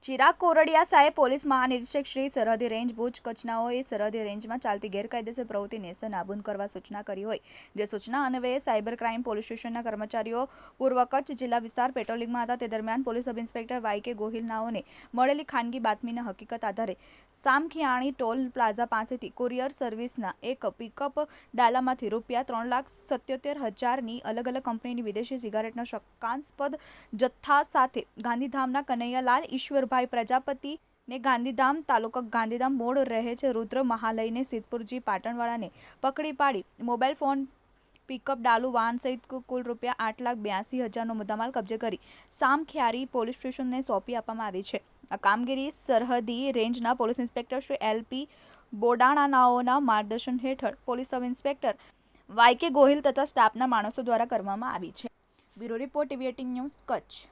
ચિરાગ કોરડિયા સાહેબ પોલીસ મહાનિરીક્ષક શ્રી સરહદી રેન્જ ભુજ કચ્છનાઓએ સરહદી રેન્જમાં ચાલતી ગેરકાયદેસર પ્રવૃત્તિ નેસ્ત નાબૂદ કરવા સૂચના કરી હોય જે સૂચના અન્વયે સાયબર ક્રાઇમ પોલીસ સ્ટેશનના કર્મચારીઓ પૂર્વ કચ્છ જિલ્લા વિસ્તાર પેટ્રોલિંગમાં હતા તે દરમિયાન police sub inspector Y K Gohil નાઓને મળેલી ખાનગી બાતમીના હકીકત આધારે સામખિયાણી ટોલ પ્લાઝા પાસેથી કુરિયર સર્વિસના એક પિકઅપ ડાલામાંથી ₹77,000ની અલગ અલગ કંપનીની વિદેશી સિગારેટના શંકાસ્પદ જથ્થા સાથે ગાંધીધામના કનૈયાલાલ ઈશ્વર ભાઈ પ્રજાપતિ ને ગાંધીધામ તાલુકા ગાંધીધામ મૂળ રહે છે રુદ્ર મહાલયને સિદ્ધપુરજી પાટણવાળાને પકડી પાડી મોબાઈલ ફોન પિકઅપ ડાલુ વાહન સહિત કુલ ₹8,82,000નો મુદ્દામાલ કબજે કરી સામખિયારી પોલીસ સ્ટેશનને સોંપી આપવામાં આવી છે। આ કામગીરી સરહદી રેન્જના પોલીસ ઇન્સ્પેક્ટર શ્રી એલ.પી. બોડાણાનાઓના માર્ગદર્શન હેઠળ police sub inspector Y K Gohil તથા સ્ટાફના માણસો દ્વારા કરવામાં આવી છે। Bureau report TV eighteen news Kutch.